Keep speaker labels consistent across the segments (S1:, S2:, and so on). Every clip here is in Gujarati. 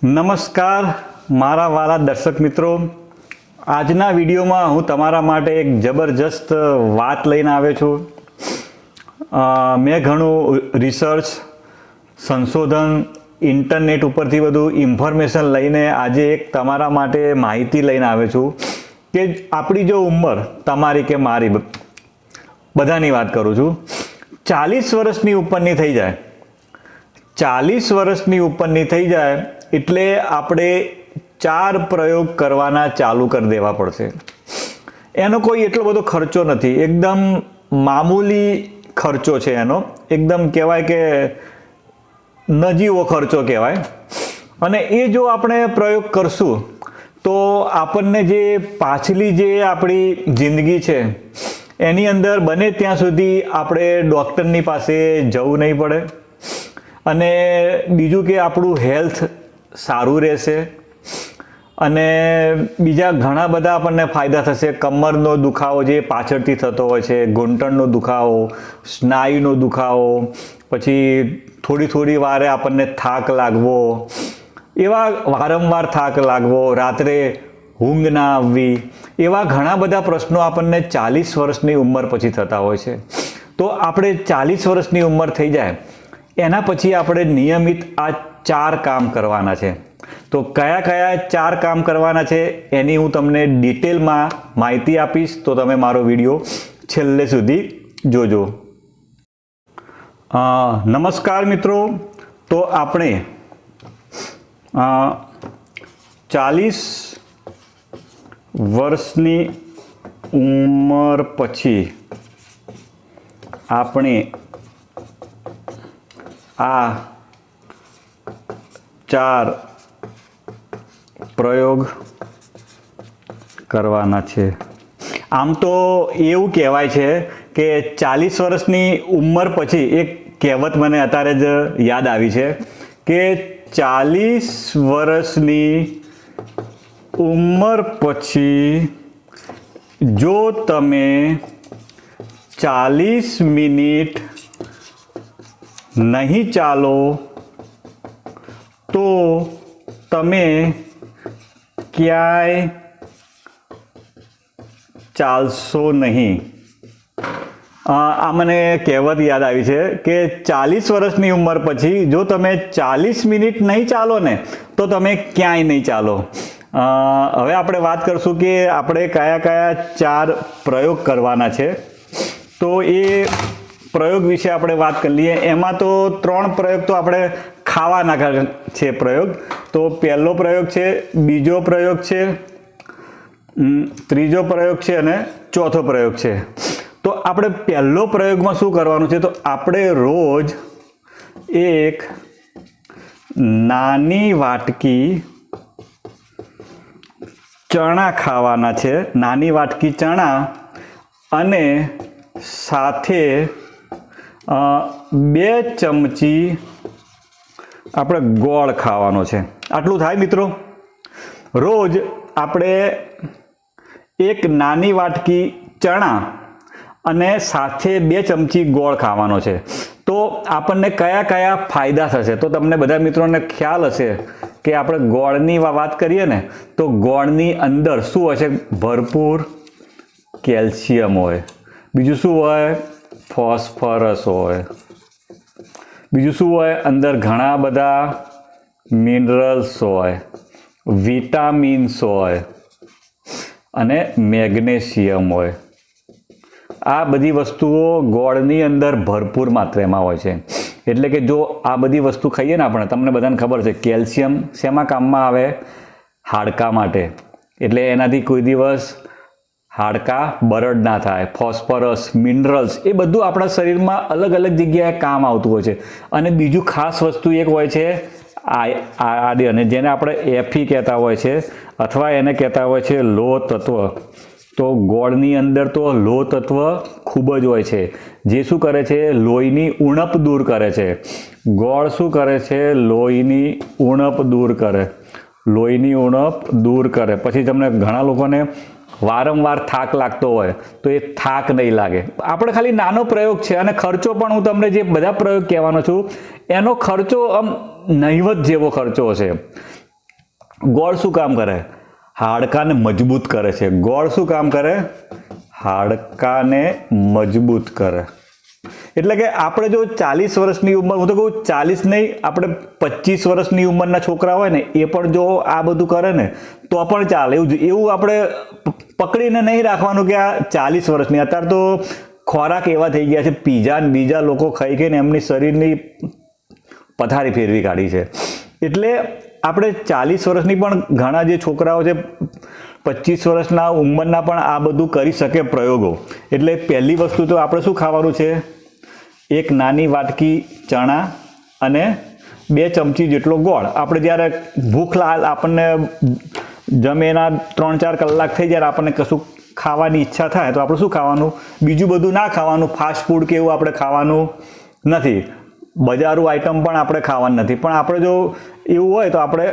S1: નમસ્કાર મારા વાલા દર્શક મિત્રો, આજના વિડીયોમાં હું તમારા માટે એક જબરજસ્ત વાત લઈને આવ્યો છું. મેં ઘણું રિસર્ચ, સંશોધન, ઇન્ટરનેટ ઉપરથી બધું ઇન્ફોર્મેશન લઈને આજે એક તમારા માટે માહિતી લઈને આવ્યો છું કે આપણી જો ઉંમર, તમારી કે મારી, બધાની વાત કરું છું, 40 વર્ષની ઉપરની થઈ જાય, 40 વર્ષની ઉપરની થઈ જાય એટલે આપણે 4 પ્રયોગ કરવાના ચાલુ કરી દેવા પડશે. એનો કોઈ એટલો બધો ખર્ચો નથી, એકદમ મામૂલી ખર્ચો છે એનો, એકદમ કહેવાય કે નજીવો ખર્ચો કહેવાય. અને એ જો આપણે પ્રયોગ કરશું તો આપણને જે પાછલી જે આપણી જિંદગી છે એની અંદર બને ત્યાં સુધી આપણે ડૉક્ટરની પાસે જવું નહીં પડે. અને બીજું કે આપણું હેલ્થ સારું રહેશે અને બીજા ઘણા બધા આપણને ફાયદા થશે. કમરનો દુખાવો જે પાછળથી થતો હોય છે, ઘૂંટણનો દુખાવો, સ્નાયુનો દુખાવો, પછી થોડી વારે આપણને થાક લાગવો, એવા વારંવાર થાક લાગવો, રાત્રે ઊંઘ ના આવવી, એવા ઘણા બધા પ્રશ્નો આપણને 40 વર્ષની ઉંમર પછી થતા હોય છે. તો આપણે 40 વર્ષની ઉંમર થઈ જાય એના પછી આપણે નિયમિત આ 4 કામ કરવાના છે. તો કયા કયા 4 કામ કરવાના છે એની હું તમને ડિટેલમાં માહિતી આપીશ, તો તમે મારો વિડીયો છેલ્લે સુધી જોજો. નમસ્કાર મિત્રો, તો આપણે 40 વર્ષની ઉંમર પછી આપણે આ 4 પ્રયોગ કરવાના છે. આમ તો એવું કહેવાય છે કે 40 વર્ષની ઉંમર પછી, એક કહેવત મને અત્યારે જ યાદ આવી છે કે 40 વર્ષની ઉંમર પછી જો તમે 40 મિનિટ નહીં ચાલો તો તમે ક્યાંય ચાલશો નહીં. આ મને કહેવત યાદ આવી છે કે 40 વર્ષની ઉંમર પછી જો તમે 40 મિનિટ નહીં ચાલો ને તો તમે ક્યાંય નહીં ચાલો. હવે આપણે વાત કરશું કે આપણે કયા કયા 4 પ્રયોગ કરવાના છે. તો એ પ્રયોગ વિશે આપણે વાત કરી લઈએ. એમાં તો 3 પ્રયોગ તો આપણે ખાવાના છે પ્રયોગ. તો પહેલો પ્રયોગ છે, બીજો પ્રયોગ છે, ત્રીજો પ્રયોગ છે અને ચોથો પ્રયોગ છે. તો આપણે પહેલો પ્રયોગમાં શું કરવાનું છે, તો આપણે રોજ એક નાની વાટકી ચણા ખાવાના છે, નાની વાટકી ચણા, અને સાથે 2 ચમચી આપણે ગોળ ખાવાનો છે. આટલું થાય મિત્રો. રોજ આપણે એક નાની વાટકી ચણા અને સાથે 2 ચમચી ગોળ ખાવાનો છે. તો આપણને કયા કયા ફાયદા થશે, તો તમને બધા મિત્રોને ખ્યાલ હશે કે આપણે ગોળની વાત કરીએ ને તો ગોળની અંદર શું હોય છે, ભરપૂર કેલ્શિયમ હોય, બીજું શું હોય, ફોસ્ફરસ હોય, બીજું શું હોય, અંદર ઘણા બધા મિનરલ્સ હોય, વિટામિન્સ હોય અને મેગ્નેશિયમ હોય. આ બધી વસ્તુઓ ગોળની અંદર ભરપૂર માત્રામાં હોય છે. એટલે કે જો આ બધી વસ્તુ ખાઈએ ને આપણે, તમને બધાને ખબર છે કેલ્શિયમ શેમાં કામમાં આવે, હાડકા માટે. એટલે એનાથી કોઈ દિવસ હાડકાં બરડ ના થાય. ફોસ્ફરસ, મિનરલ્સ, એ બધું આપણા શરીરમાં અલગ અલગ જગ્યાએ કામ આવતું હોય છે. અને બીજું ખાસ વસ્તુ એક હોય છે આયર્ન, જેને આપણે એફી કહેતા હોય છે, અથવા એને કહેતા હોય છે લોહ તત્વ. તો ગોળની અંદર તો લોહ તત્વ ખૂબ જ હોય છે, જે શું કરે છે, લોહીની ઉણપ દૂર કરે છે. ગોળ શું કરે છે, લોહીની ઉણપ દૂર કરે, લોહીની ઉણપ દૂર કરે. પછી તમને ઘણા લોકોને વારંવાર થાક લાગતો હોય તો એ થાક નહીં લાગે. આપણે ખાલી નાનો પ્રયોગ છે અને ખર્ચો પણ હું તમને જે બધા પ્રયોગ કહેવાનો છું એનો ખર્ચો આમ નહિવત જેવો ખર્ચો હશે. ગોળ શું કામ કરે? હાડકાને મજબૂત કરે છે. ગોળ શું કામ કરે? હાડકાને મજબૂત કરે. એટલે કે આપણે જો 40 વર્ષની ઉંમર, હું તો કહું 40 નહીં, આપણે 25 વર્ષની ઉંમરના છોકરા હોય ને એ પણ જો આ બધું કરે ને તો પણ ચાલે. એવું આપણે પકડીને નહીં રાખવાનું કે આ 40 વર્ષની. અત્યારે તો ખોરાક એવા થઈ ગયા છે, પીઝા ને બીજા લોકો ખાઈ ખાઈને એમની શરીરની પથારી ફેરવી કાઢી છે. એટલે આપણે 40 વર્ષની પણ ઘણા જે છોકરાઓ છે 25 વર્ષના ઉંમરના પણ આ બધું કરી શકે પ્રયોગો. એટલે પહેલી વસ્તુ તો આપણે શું ખાવાનું છે? એક નાની વાટકી ચણા અને 2 ચમચી જેટલો ગોળ. આપણે જ્યારે ભૂખ આપણને જમેના 3-4 કલાક થઈ જ્યારે આપણને કશું ખાવાની ઈચ્છા થાય તો આપણે શું ખાવાનું? બીજું બધું ના ખાવાનું, ફાસ્ટ ફૂડ કે એવું આપણે ખાવાનું નથી, બજારું આઈટમ પણ આપણે ખાવાનું નથી. પણ આપણે જો એવું હોય તો આપણે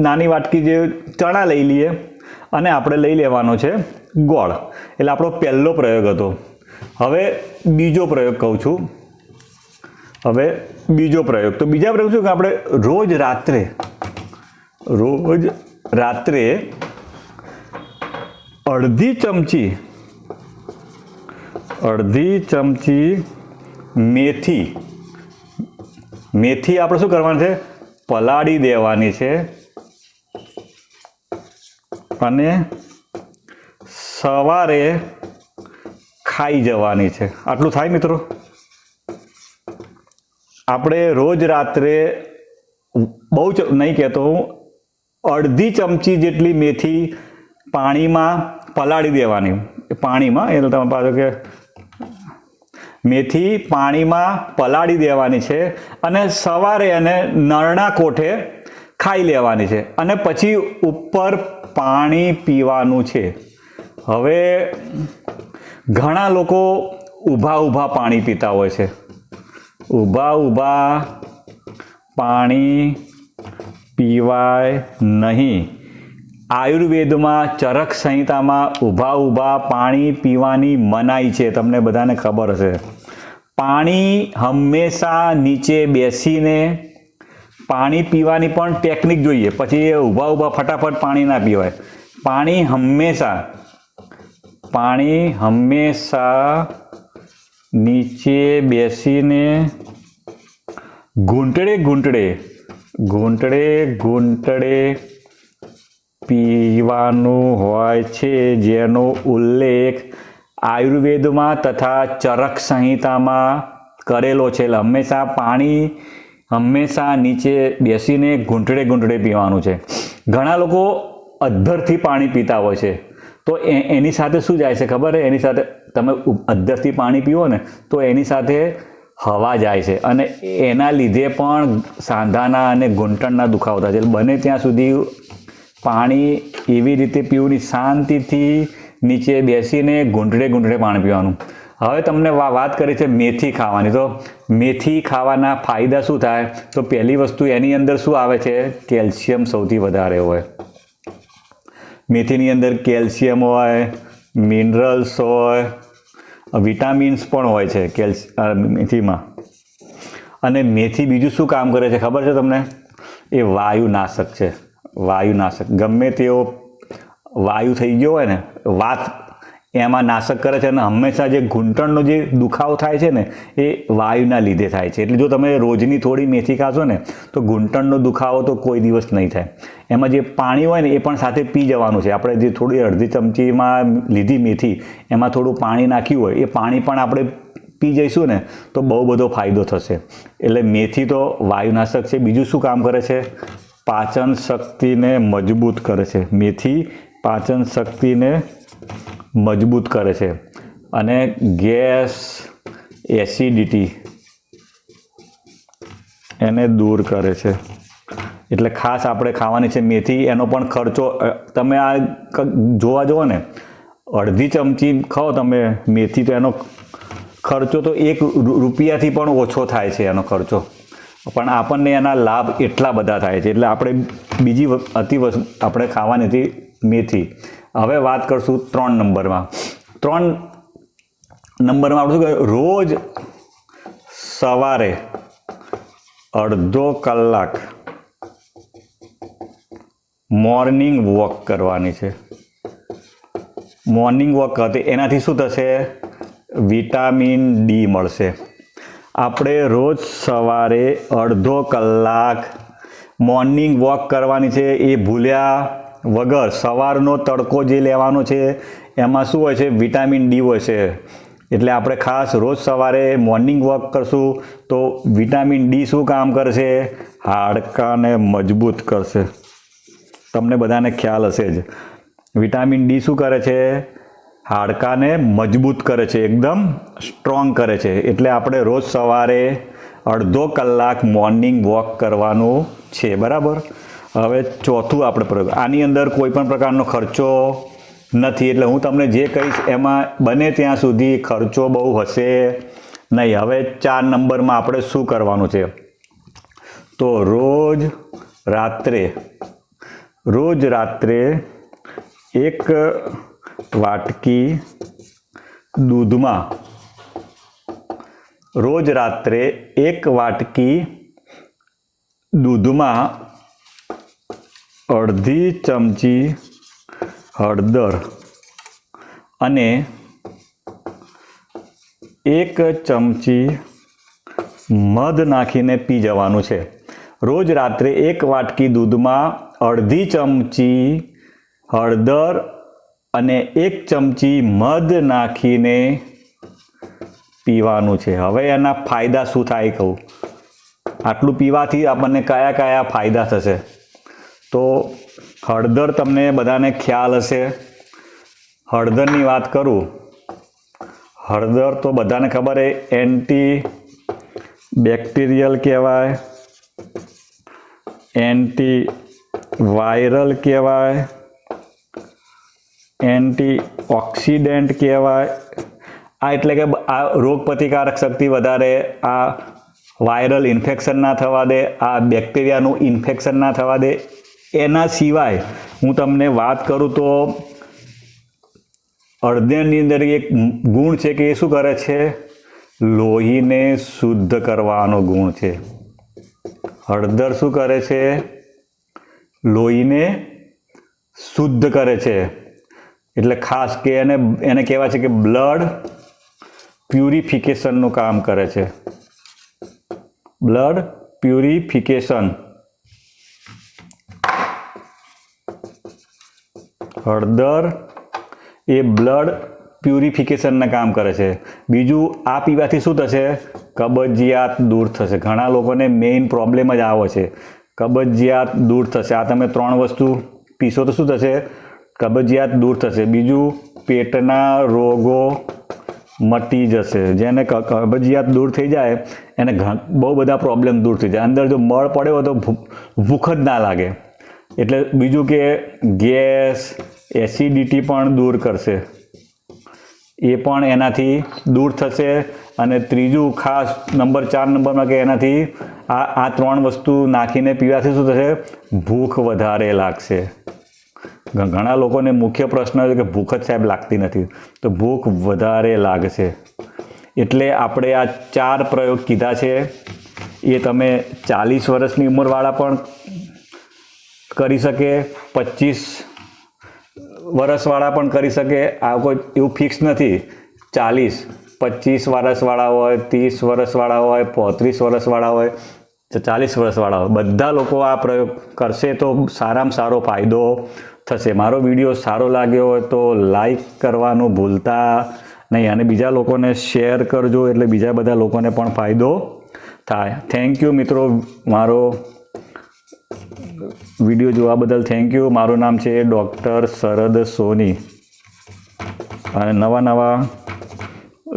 S1: નાની વાટકી જે ચણા લઈ લઈએ અને આપણે લઈ લેવાનો છે ગોળ. એટલે આપણો પહેલો પ્રયોગ હતો. હવે બીજો પ્રયોગ કહું છું. હવે બીજો પ્રયોગ, તો બીજા પ્રયોગ શું કે આપણે રોજ રાત્રે અડધી ચમચી મેથી આપણે શું કરવાનું છે? પલાળી દેવાની છે અને સવારે ખાઈ જવાની છે. આટલું થાય મિત્રો? આપણે રોજ રાત્રે, બહુ નહીં કહેતો હું, અડધી ચમચી જેટલી મેથી પાણીમાં પલાળી દેવાની. પાણીમાં એટલે તમે પાછો કે મેથી પાણીમાં પલાળી દેવાની છે અને સવારે એને નરણા કોઠે ખાઈ લેવાની છે અને પછી ઉપર પાણી પીવાનું છે. હવે ઘણા લોકો ઊભા પાણી પીતા હોય છે. ઊભા પાણી પીવાય નહીં. આયુર્વેદમાં ચરક સંહિતામાં ઊભા પાણી પીવાની મનાઈ છે, તમને બધાને ખબર હશે. પાણી હંમેશા નીચે બેસીને પાણી પીવાની પણ ટેકનિક જોઈએ. પછી એ ઊભા ફટાફટ પાણી ના પીવાય. પાણી હંમેશા નીચે બેસીને ઘૂંટડે પીવાનું હોય છે, જેનો ઉલ્લેખ આયુર્વેદમાં તથા ચરક સંહિતામાં કરેલો છે. એટલે હંમેશા નીચે બેસીને ઘૂંટડે પીવાનું છે. ઘણા લોકો અધ્ધરથી પાણી પીતા હોય છે, તો એની સાથે શું જાય છે ખબર છે? એની સાથે તમે અધ્ધરથી પાણી પીવો ને તો એની સાથે હવા જાય છે અને એના લીધે પણ સાંધાના અને ઘૂંટણના દુખાવો થાય છે. બને ત્યાં સુધી પાણી એવી રીતે પીવું નહીં, શાંતિથી નીચે બેસીને ઘૂંટડે પાણી પીવાનું. હવે તમને વાત કરી છે મેથી ખાવાની. તો મેથી ખાવાના ફાયદા શું થાય? તો પહેલી વસ્તુ એની અંદર શું આવે છે? કેલ્શિયમ સૌથી વધારે હોય. મેથીની અંદર કેલ્શિયમ હોય, મિનરલ્સ હોય, વિટામિન્સ પણ હોય છે મેથીમાં. અને મેથી બીજું શું કામ કરે છે ખબર છે તમને? એ વાયુનાશક છે. ગમે તેવો વાયુ થઈ ગયો હોય ને, વાત એમાં નાશક કરે છે. અને હંમેશા જે ઘૂંટણનો જે દુખાવો થાય છે ને એ વાયુના લીધે થાય છે. એટલે જો તમે રોજની થોડી મેથી ખાશો ને તો ઘૂંટણનો દુખાવો તો કોઈ દિવસ નહીં થાય. એમાં જે પાણી હોય ને એ પણ સાથે પી જવાનું છે. આપણે જે થોડી અડધી ચમચીમાં લીધી મેથી, એમાં થોડું પાણી નાખ્યું હોય, એ પાણી પણ આપણે પી જઈશું ને તો બહુ બધો ફાયદો થશે. એટલે મેથી તો વાયુનાશક છે. બીજું શું કામ કરે છે? પાચન શક્તિને મજબૂત કરે છે. મેથી પાચન શક્તિને મજબૂત કરે છે અને ગેસ, એસિડિટી એને દૂર કરે છે. એટલે ખાસ આપણે ખાવાની છે મેથી. એનો પણ ખર્ચો તમે આ જોવા જુઓ ને, અડધી ચમચી ખાઓ તમે મેથી તો એનો ખર્ચો તો ₹1 પણ ઓછો થાય છે એનો ખર્ચો. પણ આપણને એના લાભ એટલા બધા થાય છે. એટલે આપણે બીજી આપણે ખાવાની હતી મેથી. હવે વાત કરશું 3 નંબરમાં. 3 નંબરમાં આપણે શું કહેવાય? રોજ સવારે અડધો કલાક મોર્નિંગ વોક કરવાની છે. મોર્નિંગ વોક કરતી એનાથી શું થશે? વિટામિન ડી મળશે. આપણે રોજ સવારે અડધો કલાક મોર્નિંગ વોક કરવાની છે. એ ભૂલ્યા વગર સવારનો તડકો જે લેવાનો છે એમાં શું હોય છે? વિટામિન ડી હોય છે. એટલે આપણે ખાસ રોજ સવારે મોર્નિંગ વોક કરશું તો વિટામિન ડી શું કામ કરશે? હાડકાને મજબૂત કરશે. તમને બધાને ખ્યાલ હશે જ. વિટામિન ડી શું કરે છે? હાડકાને મજબૂત કરે છે, એકદમ સ્ટ્રોંગ કરે છે. એટલે આપણે રોજ સવારે અડધો કલાક મોર્નિંગ વોક કરવાનું છે. બરાબર. હવે ચોથું આપણે પ્રયોગ. આની અંદર કોઈ પણ પ્રકારનો ખર્ચો નથી. એટલે હું તમને જે કહીશ એમાં બને ત્યાં સુધી ખર્ચો બહુ હશે નહીં. હવે 4 નંબરમાં આપણે શું કરવાનું છે? તો રોજ રાત્રે 1 વાટકી દૂધમાં અડધી ચમચી હળદર અને 1 ચમચી મધ નાખીને પી જવાનું છે. રોજ રાત્રે 1 વાટકી દૂધમાં અડધી ચમચી હળદર અને 1 ચમચી મધ નાખીને પીવાનું છે. હવે એના ફાયદા શું થાય કહું. આટલું પીવાથી આપણને કયા કયા ફાયદા થશે? તો હળદર તમને બધાને ખ્યાલ હશે. હળદરની વાત કરું. હળદર તો બધાને ખબર છે, એન્ટી બેક્ટેરિયલ કહેવાય, એન્ટી વાયરલ કહેવાય, એન્ટી ઓક્સિડન્ટ કહેવાય. આ એટલે કે આ રોગ પ્રતિકારક શક્તિ વધારે, આ વાયરલ ઇન્ફેક્શન ના થવા દે, આ બેક્ટેરિયાનું ઇન્ફેક્શન ના થવા દે. એના સિવાય હું તમને વાત કરું તો હળદરની અંદર એક ગુણ છે કે એ શું કરે છે? લોહીને શુદ્ધ કરવાનો ગુણ છે. હળદર શું કરે છે? લોહીને શુદ્ધ કરે છે. એટલે ખાસ કે એને કહેવાય છે કે બ્લડ પ્યુરિફિકેશનનું કામ કરે છે. Blood purification. હળદર એ બ્લડ પ્યુરિફિકેશનના કામ કરે છે. બીજું, આ પીવાથી શું થશે? કબજિયાત દૂર થશે. ઘણા લોકોને મેઇન પ્રોબ્લેમ જ આવો છે, કબજિયાત દૂર થશે. આ તમે 3 વસ્તુ પીશો તો શું થશે? કબજિયાત દૂર થશે. બીજું, પેટના રોગો મટી જશે. જેને કબજિયાત દૂર થઈ જાય એને બહુ બધા પ્રોબ્લેમ દૂર થઈ જાય. અંદર જો મળ પડ્યો હોય તો ભૂખ જ ના લાગે. એટલે બીજું કે ગેસ, એસિડિટી પણ દૂર કરશે. એ પણ એનાથી દૂર થશે. અને ત્રીજું ખાસ 4 નંબરમાં કે એનાથી આ 3 વસ્તુ નાખીને પીવાથી શું થશે? ભૂખ વધારે લાગશે. ઘણા લોકોને મુખ્ય પ્રશ્ન છે કે ભૂખ જ સાહેબ લાગતી નથી, તો ભૂખ વધારે લાગશે. એટલે આપણે આ 4 પ્રયોગ કીધા છે એ તમે 40 વર્ષની ઉંમરવાળા પણ કરી શકે, 25 વર્ષવાળા પણ કરી શકે. આ કોઈ એવું ફિક્સ નથી. 40, 25 વર્ષવાળા હોય, 30 વર્ષવાળા હોય, 35 વર્ષવાળા હોય, 40 વર્ષવાળા હોય, બધા લોકો આ પ્રયોગ કરશે તો સારામાં સારો ફાયદો થશે. મારો વિડીયો સારો લાગ્યો હોય તો લાઈક કરવાનું ભૂલતા નહીં અને બીજા લોકોને શેર કરજો એટલે બીજા બધા લોકોને પણ ફાયદો થાય. થેન્ક યુ મિત્રો, મારો વિડીયો જોવા બદલ થેન્ક યુ. મારું નામ છે ડૉક્ટર શરદ સોની અને નવા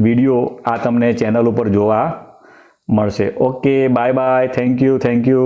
S1: વિડીયો આ તમને ચેનલ ઉપર જોવા મળશે. Okay, bye bye. Thank you.